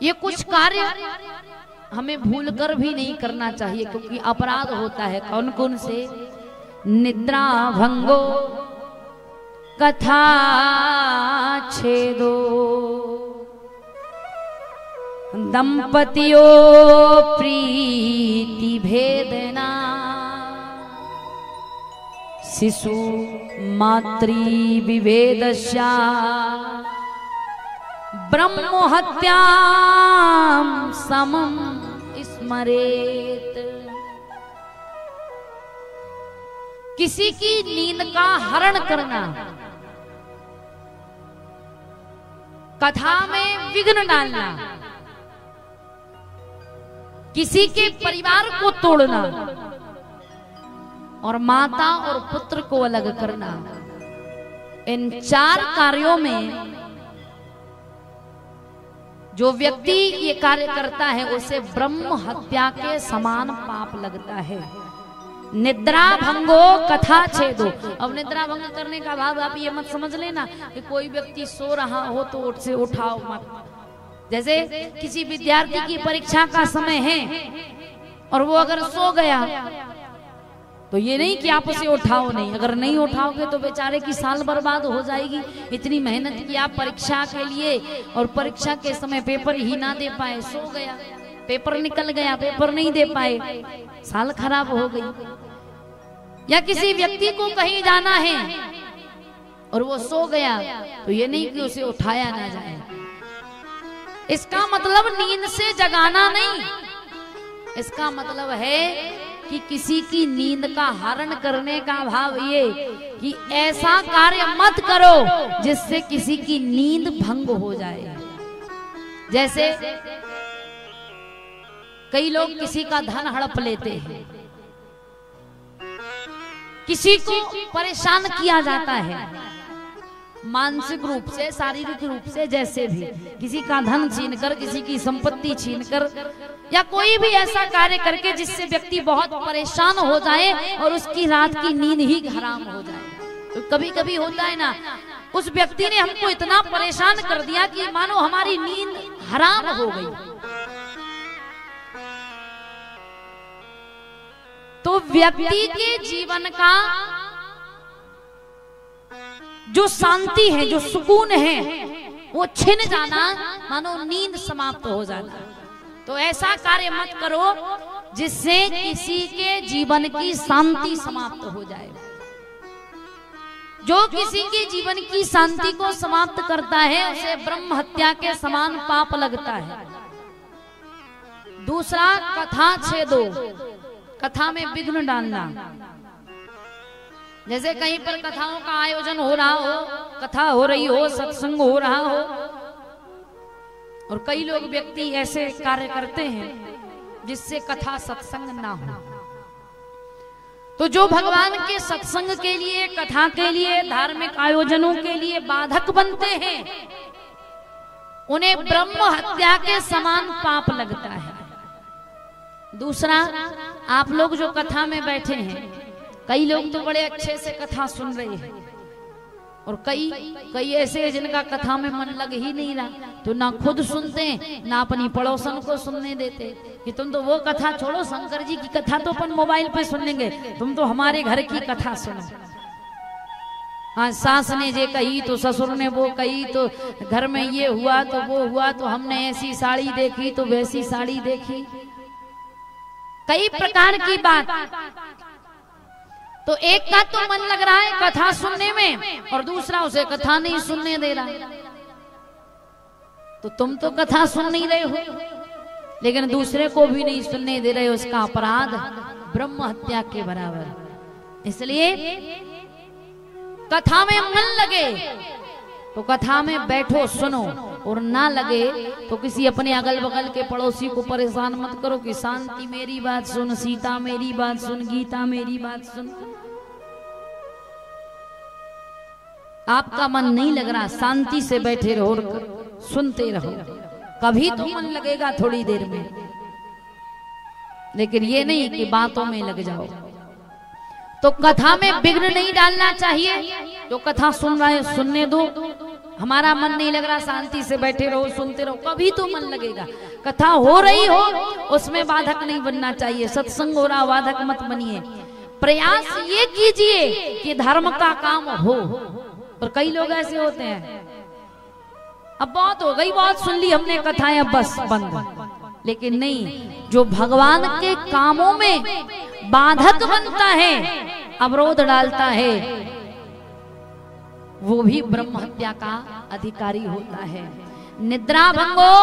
ये कुछ कार्य हमें भूलकर भी नहीं करना चाहिए, क्योंकि अपराध होता है। कौन कौन से? निद्रा भंगो कथा छेदो, दंपतियों प्रीति भेदना, शिशु मातृ विभेदस्या, ब्रह्म हत्यां समम स्मरेत। किसी की नींद का हरण करना, कथा में विघ्न डालना, किसी के परिवार को तोड़ना और माता और पुत्र को अलग करना, इन 4 कार्यों में जो व्यक्ति ये कार्य करता है उसे ब्रह्म हत्या के समान पाप लगता है। निद्रा भंगो कथा छेदो। अब निद्रा भंग करने का भाव आप ये मत समझ लेना कि कोई व्यक्ति सो रहा हो तो उठ से उठाओ मत। जैसे किसी विद्यार्थी की परीक्षा का समय है और वो अगर सो गया तो ये नहीं कि आप उसे उठाओ नहीं, अगर नहीं उठाओगे तो बेचारे की साल बर्बाद हो जाएगी। इतनी मेहनत की आप परीक्षा के लिए और परीक्षा के समय पेपर ही ना दे पाए, सो गया, पेपर निकल गया, पेपर नहीं दे पाए, साल खराब हो गई। या किसी व्यक्ति को कहीं जाना है और वो सो गया तो ये नहीं कि उसे उठाया ना जाए। इसका मतलब नींद से जगाना नहीं, इसका मतलब है कि किसी की नींद का हरण करने का भाव ये कि ऐसा कार्य मत करो जिससे किसी की नींद भंग हो जाए। जैसे कई लोग किसी का धन हड़प लेते हैं, किसी को परेशान किया जाता है, मानसिक रूप से, शारीरिक रूप से, जैसे भी किसी का धन छीनकर, किसी की संपत्ति छीनकर, या कोई भी ऐसा कार्य करके जिससे व्यक्ति बहुत परेशान हो जाए और उसकी रात की नींद ही हराम हो जाए। तो कभी कभी होता है ना, उस व्यक्ति ने हमको इतना परेशान कर दिया कि मानो हमारी नींद हराम हो गई। तो व्यक्ति के जीवन का जो शांति है, जो सुकून है, वो छिन जाना, मानो नींद समाप्त हो जाना। तो ऐसा कार्य मत करो जिससे किसी के जीवन की शांति समाप्त हो जाए। जो किसी के जीवन की शांति को समाप्त करता है उसे ब्रह्म हत्या के समान पाप लगता है। दूसरा, कथा छेदो, कथा में विघ्न डालना। जैसे कहीं पर कथाओं का आयोजन हो रहा हो, कथा हो रही हो, सत्संग हो रहा हो, और कई लोग व्यक्ति ऐसे कार्य करते हैं जिससे कथा सत्संग ना हो। तो जो भगवान के सत्संग के लिए, कथा के लिए, धार्मिक आयोजनों के लिए बाधक बनते हैं, उन्हें ब्रह्म हत्या के समान पाप लगता है। दूसरा, आप लोग जो कथा में बैठे हैं, कई लोग तो बड़े अच्छे से कथा सुन रहे हैं और कई ऐसे हैं जिनका कथा में मन लग ही नहीं रहा, तो ना खुद सुनते हैं ना अपनी पड़ोसन को सुनने देते कि तुम तो वो कथा छोड़ो, शंकर जी की कथा तो अपन मोबाइल पे सुन लेंगे, तुम तो हमारे घर की कथा सुनो। हाँ, सास ने ये कही तो ससुर ने वो कही, तो घर में ये हुआ तो वो हुआ, तो हमने ऐसी साड़ी देखी तो वैसी साड़ी देखी, कई प्रकार की बात। तो एक का तो मन लग रहा है कथा सुनने में और दूसरा उसे कथा नहीं सुनने दे रहा। तो तुम तो कथा सुन नहीं रहे हो लेकिन दूसरे को भी नहीं सुनने दे रहे हो, उसका अपराध ब्रह्म हत्या के बराबर। इसलिए कथा में मन लगे तो कथा में बैठो, सुनो, और ना लगे तो किसी अपने अगल बगल के पड़ोसी को परेशान मत करो कि शांति मेरी बात सुन, सीता मेरी बात सुन, गीता मेरी बात सुन। आपका मन नहीं लग रहा, शांति से बैठे रहो, सुनते रहो, कभी तो मन लगेगा थोड़ी देर में, लेकिन ये नहीं कि बातों में लग जाओ। तो कथा में विघ्न नहीं डालना चाहिए। जो कथा सुन रहा है सुनने दो, हमारा मन नहीं लग रहा, शांति से बैठे रहो, सुनते रहो, कभी तो मन लगेगा। कथा हो रही हो उसमें बाधक नहीं बनना चाहिए। सत्संग हो रहा, बाधक मत बनिए। प्रयास ये कीजिए कि धर्म का काम हो। और कई लोग ऐसे होते हैं, अब बहुत हो गई, बहुत सुन ली हमने कथाएं, अब बस बंद। लेकिन नहीं, जो भगवान के कामों में बाधक बनता है, अवरोध डालता है, वो भी ब्रह्म हत्या का अधिकारी होता है। निद्रा भंगो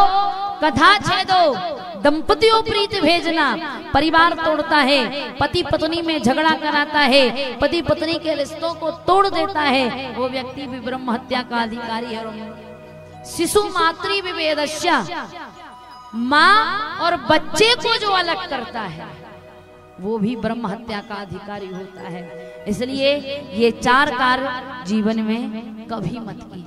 कथा छेदो, दंपतियों प्रीत भेजना, परिवार तोड़ता है, पति पत्नी में झगड़ा कराता है, पति पत्नी के रिश्तों को तोड़ देता है, वो व्यक्ति भी ब्रह्म हत्या का अधिकारी है। शिशु मातृ विभेदस्या, माँ और बच्चे को जो अलग करता है वो भी ब्रह्म हत्या का अधिकारी होता है। इसलिए ये 4 कार्य जीवन में कभी मत कीजिए।